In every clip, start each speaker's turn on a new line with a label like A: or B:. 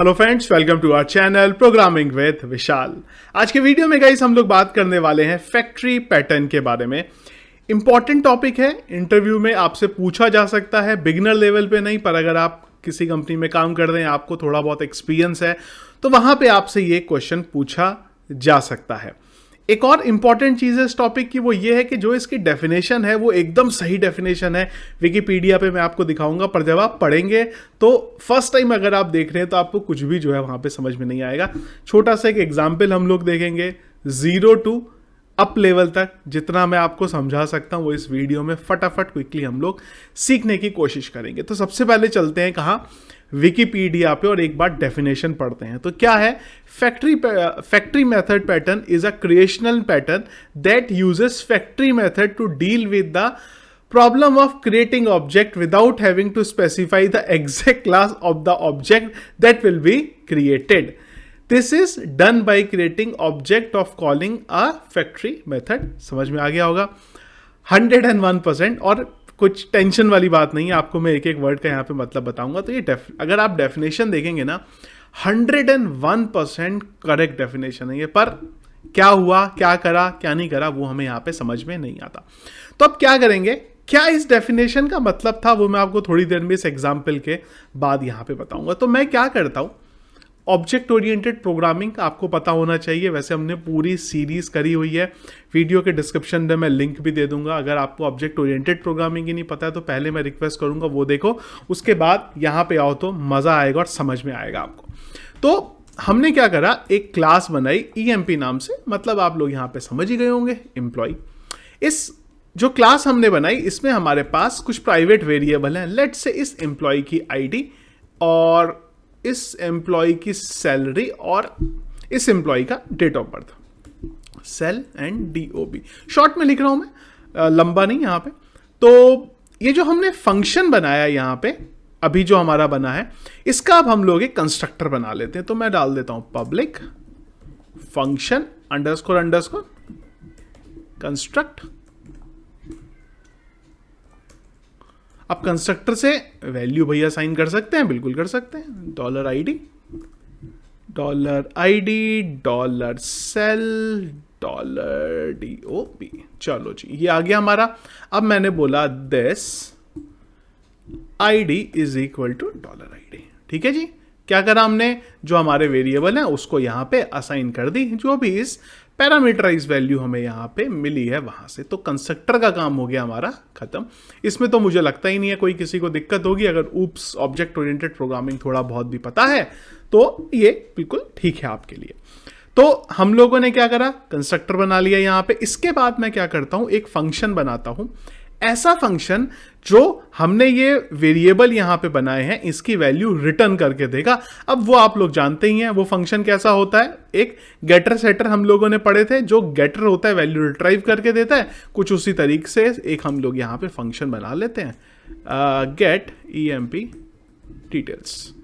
A: Hello friends, welcome to our channel programming with Vishal. आज के video में गाइस हम लोग बात करने वाले हैं फैक्ट्री पैटर्न के बारे में। इंपॉर्टेंट टॉपिक है, इंटरव्यू में आपसे पूछा जा सकता है, बिगिनर लेवल पे नहीं, पर अगर आप किसी कंपनी में काम कर रहे हैं, आपको थोड़ा बहुत एक्सपीरियंस है, तो वहां पे आपसे ये क्वेश्चन पूछा जा सकता है। एक और इंपॉर्टेंट चीज़ है इस टॉपिक की, वो ये है कि जो इसकी डेफिनेशन है वो एकदम सही डेफिनेशन है। विकिपीडिया पे मैं आपको दिखाऊंगा, पर जब आप पढ़ेंगे तो फर्स्ट टाइम अगर आप देख रहे हैं तो आपको कुछ भी जो है वहाँ पे समझ में नहीं आएगा। छोटा सा एक एग्जाम्पल हम लोग देखेंगे, 0 टू अप लेवल तक जितना मैं आपको समझा सकता हूँ वो इस वीडियो में फटाफट क्विकली हम लोग सीखने की कोशिश करेंगे। तो सबसे पहले चलते हैं कहाँ, विकिपीडिया पे, और एक बार डेफिनेशन पढ़ते हैं। तो क्या है, factory method pattern is a creational pattern that uses factory method to deal with the problem of creating object without having to specify the exact class of the object that will be created. This is done by creating object of calling a factory method. समझ में आ गया होगा 101%। और कुछ tension वाली बात नहीं है, आपको मैं एक एक वर्ड का यहाँ पे मतलब बताऊंगा। तो ये अगर आप डेफिनेशन देखेंगे ना, 101% करेक्ट डेफिनेशन है ये, पर क्या हुआ, क्या करा, क्या नहीं करा, वो हमें यहाँ पे समझ में नहीं आता। तो अब क्या करेंगे, क्या इस डेफिनेशन का मतलब था, वो मैं आपको थोड़ी देर में इस एग्जाम्पल के बाद यहाँ पे बताऊंगा। तो मैं क्या करता हूँ, ऑब्जेक्ट ओरिएंटेड प्रोग्रामिंग आपको पता होना चाहिए। वैसे हमने पूरी सीरीज करी हुई है, वीडियो के डिस्क्रिप्शन में मैं लिंक भी दे दूंगा। अगर आपको ऑब्जेक्ट ओरिएंटेड प्रोग्रामिंग ही नहीं पता है तो पहले मैं रिक्वेस्ट करूंगा वो देखो, उसके बाद यहाँ पे आओ तो मज़ा आएगा और समझ में आएगा आपको। तो हमने क्या करा, एक क्लास बनाई EMP नाम से, मतलब आप लोग यहाँ पे समझ ही गए होंगे, एम्प्लॉय। इस जो क्लास हमने बनाई इसमें हमारे पास कुछ प्राइवेट वेरिएबल हैं। लेट्स से इस एम्प्लॉय की ID और इस एम्प्लॉय की सैलरी और इस एम्प्लॉय का डेट ऑफ बर्थ, सेल एंड DOB। शॉर्ट में लिख रहा हूं मैं, लंबा नहीं यहाँ पे। तो ये जो हमने फंक्शन बनाया यहाँ पे, अभी जो हमारा बना है, इसका अब हम लोग एक कंस्ट्रक्टर बना लेते हैं। तो मैं डाल देता हूं public function underscore underscore construct. अब कंस्ट्रक्टर से वैल्यू भैया साइन कर सकते हैं, बिल्कुल कर सकते हैं। $ID $सेल $DOB। चलो जी, ये आ गया हमारा। अब मैंने बोला this ID is equal to $ID। ठीक है जी, क्या करा हमने, जो हमारे वेरिएबल है उसको यहाँ पे असाइन कर दी, जो भी इस पैरामीटराइज वैल्यू हमें यहाँ पे मिली है वहां से। तो कंस्ट्रक्टर का काम हो गया हमारा खत्म। इसमें तो मुझे लगता ही नहीं है कोई किसी को दिक्कत होगी। अगर ऊप्स ऑब्जेक्ट ओरिएंटेड प्रोग्रामिंग थोड़ा बहुत भी पता है तो ये बिल्कुल ठीक है आपके लिए। तो हम लोगों ने क्या करा, कंस्ट्रक्टर बना लिया यहाँ पे। इसके बाद मैं क्या करता हूं, एक फंक्शन बनाता हूं, ऐसा फंक्शन जो हमने ये वेरिएबल यहां पे बनाए हैं इसकी वैल्यू रिटर्न करके देगा। अब वो आप लोग जानते ही हैं वो फंक्शन कैसा होता है। एक गेटर सेटर हम लोगों ने पढ़े थे, जो गेटर होता है वैल्यू रिट्राइव करके देता है। कुछ उसी तरीके से एक हम लोग यहां पे फंक्शन बना लेते हैं, गेट EMP डिटेल्स।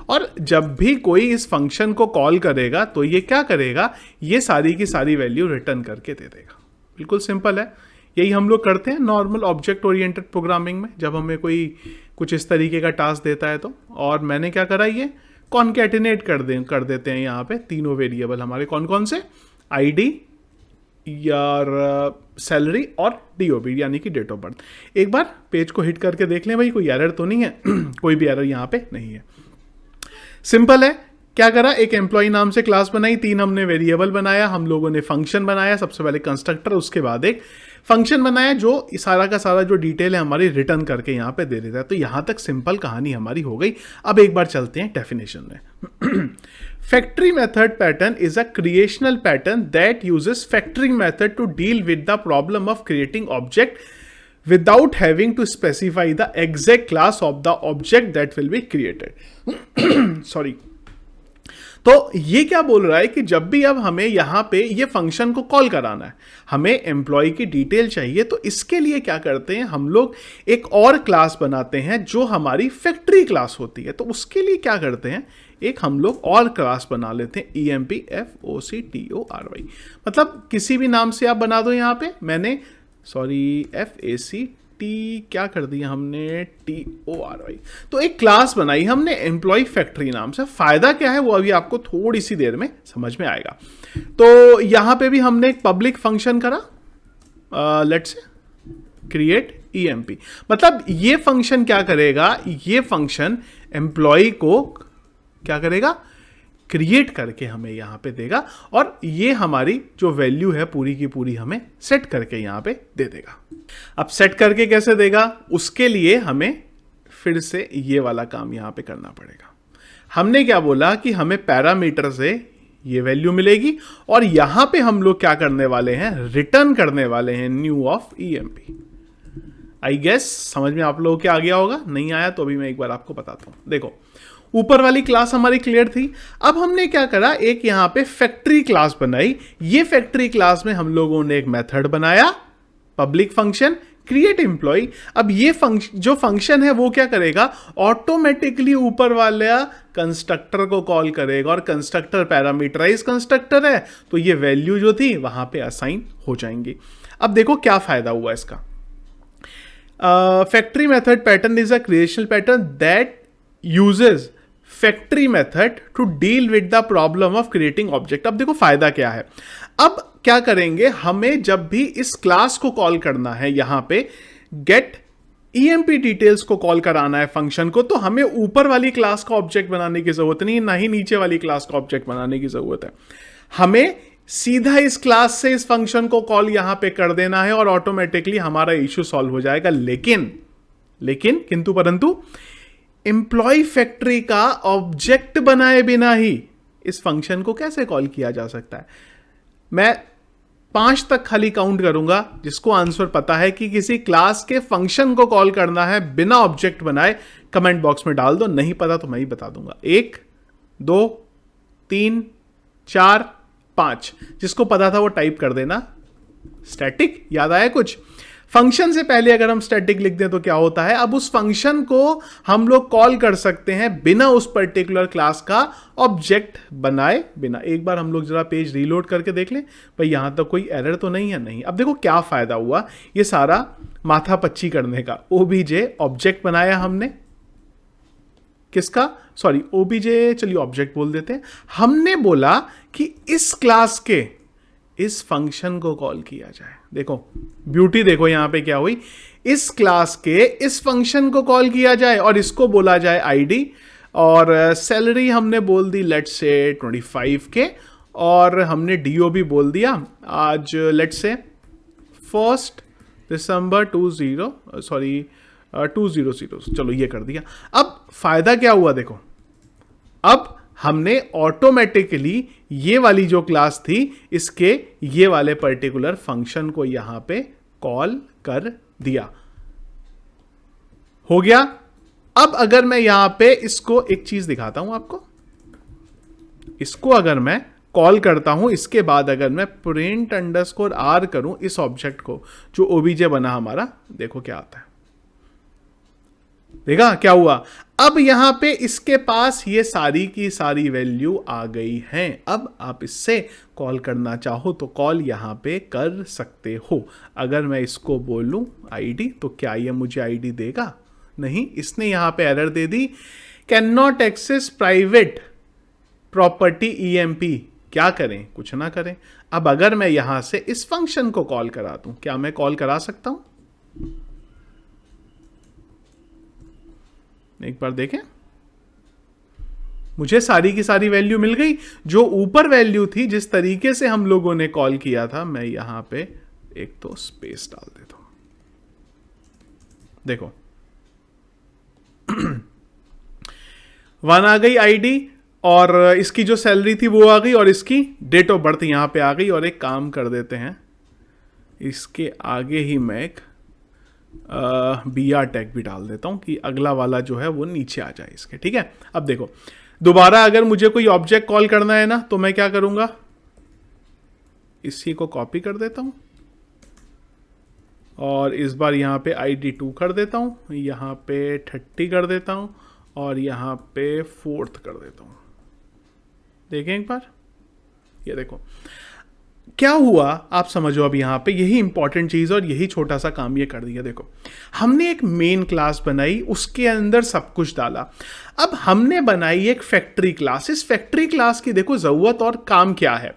A: और जब भी कोई इस फंक्शन को कॉल करेगा तो ये क्या करेगा, ये सारी की सारी वैल्यू रिटर्न करके दे देगा। बिल्कुल सिंपल है, यही हम लोग करते हैं नॉर्मल ऑब्जेक्ट ओरिएंटेड प्रोग्रामिंग में, जब हमें कोई कुछ इस तरीके का टास्क देता है तो। और मैंने क्या करा, ये कॉन्कैटिनेट कर देते हैं यहाँ पे तीनों वेरिएबल हमारे। कौन कौन से, ID या सैलरी और DOB यानी कि डेट ऑफ बर्थ। एक बार पेज को हिट करके देख लें भाई, कोई एरर तो नहीं है कोई भी एरर यहाँ पे नहीं है। सिंपल है, क्या करा, एक एम्प्लॉय नाम से क्लास बनाई, 3 हमने वेरिएबल बनाया, हम लोगों ने फंक्शन बनाया, सबसे पहले कंस्ट्रक्टर, उसके बाद एक फंक्शन बनाया जो सारा का सारा जो डिटेल है हमारी रिटर्न करके यहाँ पे दे देता है। तो यहाँ तक सिंपल कहानी हमारी हो गई। अब एक बार चलते हैं डेफिनेशन में। Factory method pattern is a creational pattern that uses factory method to deal with the problem of creating object without having to specify the exact class of the object that will be created। Sorry. तो ये क्या बोल रहा है कि जब भी अब हमें यहां पे ये फंक्शन को कॉल कराना है, हमें एम्प्लॉय की डिटेल चाहिए, तो इसके लिए क्या करते हैं, हम लोग एक और क्लास बनाते हैं जो हमारी फैक्ट्री क्लास होती है। तो उसके लिए क्या करते हैं, एक हम लोग और क्लास बना लेते हैं, EMP FOCTORY। मतलब किसी भी नाम से आप बना दो, यहाँ पे मैंने FACTORY क्या कर दिया हमने, TORY। तो एक क्लास बनाई हमने एम्प्लॉय फैक्ट्री नाम से। फायदा क्या है वो अभी आपको थोड़ी सी देर में समझ में आएगा। तो यहां पे भी हमने एक पब्लिक फंक्शन करा, लेट्स से क्रिएट EMP। मतलब ये फंक्शन क्या करेगा, ये फंक्शन एम्प्लॉय को क्या करेगा, क्रिएट करके हमें यहां पे देगा, और ये हमारी जो वैल्यू है पूरी की पूरी हमें सेट करके यहां पे दे देगा। अब सेट करके कैसे देगा, उसके लिए हमें फिर से ये वाला काम यहां पे करना पड़ेगा। हमने क्या बोला कि हमें पैरामीटर से ये वैल्यू मिलेगी, और यहां पे हम लोग क्या करने वाले हैं, रिटर्न करने वाले हैं new of EMP। I guess समझ में आप लोगों के आ गया होगा, नहीं आया तो अभी मैं एक बार आपको बताता हूं। देखो ऊपर वाली क्लास हमारी क्लियर थी। अब हमने क्या करा, एक यहां पे फैक्ट्री क्लास बनाई। ये फैक्ट्री क्लास में हम लोगों ने एक मेथड बनाया, पब्लिक फंक्शन क्रिएट एम्प्लॉय। अब ये जो फंक्शन है वो क्या करेगा, ऑटोमेटिकली ऊपर वाला कंस्ट्रक्टर को कॉल करेगा, और कंस्ट्रक्टर पैरामीटराइज कंस्ट्रक्टर है तो ये वैल्यू जो थी वहां पे असाइन हो जाएंगी। अब देखो क्या फायदा हुआ इसका। Factory method pattern is a creational pattern that uses factory method to deal with the problem of creating object. अब देखो फायदा क्या है, अब क्या करेंगे, हमें जब भी इस क्लास को कॉल करना है, यहां पे गेट EMP डिटेल्स को कॉल कराना है फंक्शन को, तो हमें ऊपर वाली क्लास का ऑब्जेक्ट बनाने की जरूरत नहीं, ना ही नीचे वाली क्लास का ऑब्जेक्ट बनाने की जरूरत है। हमें सीधा इस क्लास से इस फंक्शन को कॉल यहां पे कर देना है, और ऑटोमेटिकली हमारा इश्यू सॉल्व हो जाएगा। लेकिन किंतु परंतु एम्प्लॉय फैक्ट्री का ऑब्जेक्ट बनाए बिना ही इस फंक्शन को कैसे कॉल किया जा सकता है। मैं 5 तक खाली काउंट करूंगा, जिसको आंसर पता है कि किसी क्लास के फंक्शन को कॉल करना है बिना ऑब्जेक्ट बनाए, कमेंट बॉक्स में डाल दो। नहीं पता तो मैं ही बता दूंगा। 1 2 3 4 5, जिसको पता था वो टाइप कर देना। स्टैटिक याद आया कुछ, फंक्शन से पहले अगर हम स्टैटिक लिख दें तो क्या होता है, अब उस फंक्शन को हम लोग कॉल कर सकते हैं बिना उस पर्टिकुलर क्लास का ऑब्जेक्ट बनाए बिना। एक बार हम लोग जरा पेज रीलोड करके देख लें भाई, यहां तक कोई एरर तो नहीं है। नहीं। अब देखो क्या फायदा हुआ ये सारा माथा पच्ची करने का। OBJ ऑब्जेक्ट बनाया हमने, किसका, सॉरी OBJ, चलिए ऑब्जेक्ट बोल देते हैं। हमने बोला कि इस क्लास के इस फंक्शन को कॉल किया जाए। देखो ब्यूटी, देखो यहां पे क्या हुई, इस क्लास के इस फंक्शन को कॉल किया जाए और इसको बोला जाए ID, और सैलरी हमने बोल दी लेट्स से 25 के, और हमने DO भी बोल दिया आज लेट्स से 1 दिसंबर 2000, चलो ये कर दिया। अब फायदा क्या हुआ देखो, अब हमने ऑटोमेटिकली ये वाली जो क्लास थी इसके ये वाले पर्टिकुलर फंक्शन को यहां पे कॉल कर दिया। हो गया। अब अगर मैं यहां पे इसको एक चीज दिखाता हूं आपको, इसको अगर मैं कॉल करता हूं, इसके बाद अगर मैं प्रिंट अंडरस्कोर R करूं इस ऑब्जेक्ट को जो OBJ बना हमारा, देखो क्या आता है। देखा क्या हुआ, अब यहां पे इसके पास ये सारी की सारी वैल्यू आ गई हैं। अब आप इससे कॉल करना चाहो तो कॉल यहां पे कर सकते हो। अगर मैं इसको बोलूं ID, तो क्या ये मुझे ID देगा? नहीं, इसने यहां पे एरर दे दी, can not access private property EMP। क्या करें, कुछ ना करें। अब अगर मैं यहां से इस फंक्शन को कॉल करा दूं, क्या मैं कॉल करा सकता हूं? एक बार देखें, मुझे सारी की सारी वैल्यू मिल गई। जो ऊपर वैल्यू थी, जिस तरीके से हम लोगों ने कॉल किया था, मैं यहां पे एक तो स्पेस डाल देता हूं। देखो 1 आ गई ID, और इसकी जो सैलरी थी वो आ गई, और इसकी डेट ऑफ बर्थ यहां पे आ गई। और एक काम कर देते हैं, इसके आगे ही मैं एक BR टैग भी डाल देता हूं कि अगला वाला जो है वो नीचे आ जाए इसके। ठीक है। अब देखो दोबारा अगर मुझे कोई ऑब्जेक्ट कॉल करना है ना, तो मैं क्या करूंगा, इसी को कॉपी कर देता हूं, और इस बार यहां पे ID2 कर देता हूं, यहां पे 30 कर देता हूं, और यहां पे 4th कर देता हूं। देखें एक बार, ये देखो क्या हुआ आप समझो, अब यहाँ पे यही इंपॉर्टेंट चीज़ और यही छोटा सा काम ये कर दिया। देखो, हमने एक मेन क्लास बनाई, उसके अंदर सब कुछ डाला। अब हमने बनाई एक फैक्ट्री क्लास। इस फैक्ट्री क्लास की देखो ज़रूरत और काम क्या है।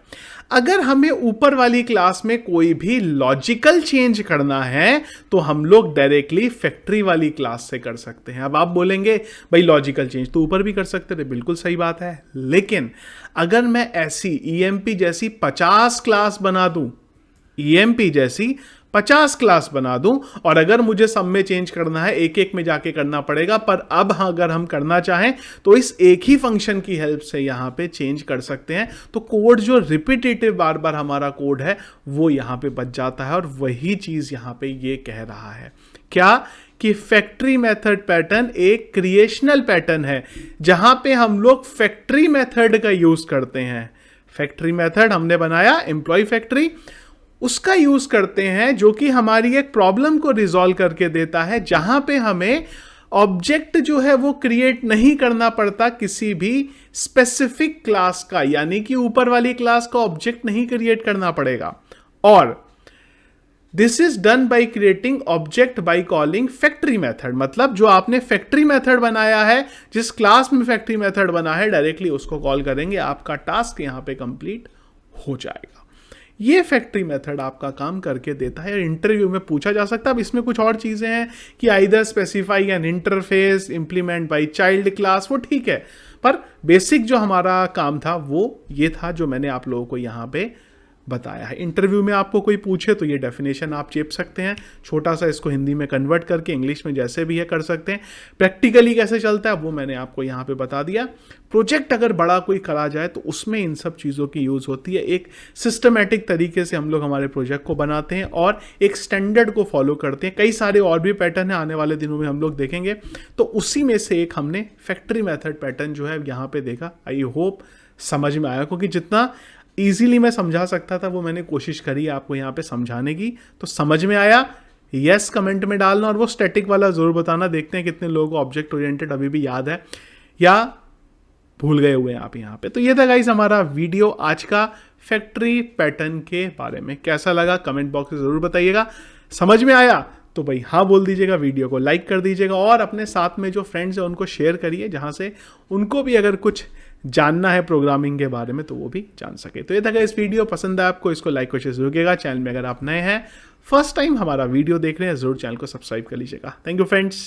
A: अगर हमें ऊपर वाली क्लास में कोई भी लॉजिकल चेंज करना है तो हम लोग डायरेक्टली फैक्ट्री वाली क्लास से कर सकते हैं। अब आप बोलेंगे भाई लॉजिकल चेंज तो ऊपर भी कर सकते थे, बिल्कुल सही बात है, लेकिन अगर मैं ऐसी ईएमपी जैसी 50 क्लास बना दूं, ईएमपी जैसी 50 क्लास बना दूं, और अगर मुझे सब में चेंज करना है एक एक में जाके करना पड़ेगा, पर अब अगर हम करना चाहें तो इस एक ही फंक्शन की हेल्प से यहां पे चेंज कर सकते हैं। तो कोड जो रिपीटेटिव बार बार हमारा कोड है वो यहां पे बच जाता है, और वही चीज यहां पे ये कह रहा है क्या कि फैक्ट्री मेथड पैटर्न एक क्रिएशनल पैटर्न है जहां पे हम लोग फैक्ट्री मेथड का यूज करते हैं। फैक्ट्री मेथड हमने बनाया एम्प्लॉय फैक्ट्री, उसका यूज करते हैं जो कि हमारी एक प्रॉब्लम को रिजॉल्व करके देता है, जहां पे हमें ऑब्जेक्ट जो है वो क्रिएट नहीं करना पड़ता किसी भी स्पेसिफिक क्लास का, यानी कि ऊपर वाली क्लास का ऑब्जेक्ट नहीं क्रिएट करना पड़ेगा। और this is done by creating object by calling factory method. मतलब जो आपने फैक्ट्री मेथड बनाया है, जिस क्लास में फैक्ट्री मेथड बना है, डायरेक्टली उसको कॉल करेंगे, आपका टास्क यहां पे कंप्लीट हो जाएगा। ये फैक्ट्री मेथड आपका काम करके देता है। इंटरव्यू में पूछा जा सकता है। अब इसमें कुछ और चीजें हैं कि either specify N interface, implement by child class, वो ठीक है, पर बेसिक जो हमारा काम था वो ये था जो मैंने आप लोगों को यहाँ पे बताया है। इंटरव्यू में आपको कोई पूछे तो ये डेफिनेशन आप चेप सकते हैं, छोटा सा इसको हिंदी में कन्वर्ट करके इंग्लिश में जैसे भी है कर सकते हैं। प्रैक्टिकली कैसे चलता है वो मैंने आपको यहाँ पे बता दिया। प्रोजेक्ट अगर बड़ा कोई करा जाए तो उसमें इन सब चीज़ों की यूज़ होती है। एक सिस्टमेटिक तरीके से हम लोग हमारे प्रोजेक्ट को बनाते हैं और एक स्टैंडर्ड को फॉलो करते हैं। कई सारे और भी पैटर्न है, आने वाले दिनों में हम लोग देखेंगे। तो उसी में से एक हमने फैक्ट्री मेथड पैटर्न जो है यहाँ पे देखा। आई होप समझ में आया, क्योंकि जितना इजीली मैं समझा सकता था वो मैंने कोशिश करी आपको यहाँ पे समझाने की। तो समझ में आया? यस कमेंट में डालना, और वो स्टैटिक वाला जरूर बताना। देखते हैं कितने लोगों को ऑब्जेक्ट ओरिएंटेड अभी भी याद है या भूल गए हुए हैं आप यहाँ पे। तो ये था गाइस हमारा वीडियो आज का फैक्ट्री पैटर्न के बारे में। कैसा लगा कमेंट बॉक्स में जरूर बताइएगा। समझ में आया तो भाई हाँ बोल दीजिएगा, वीडियो को लाइक कर दीजिएगा, और अपने साथ में जो फ्रेंड्स हैं उनको शेयर करिए, जहाँ से उनको भी अगर कुछ जानना है प्रोग्रामिंग के बारे में तो वो भी जान सके। तो ये था इस वीडियो, पसंद आया आपको, इसको लाइक और शेयर करिएगा। चैनल में अगर आप नए हैं, फर्स्ट टाइम हमारा वीडियो देख रहे हैं, जरूर चैनल को सब्सक्राइब कर लीजिएगा। Thank you friends.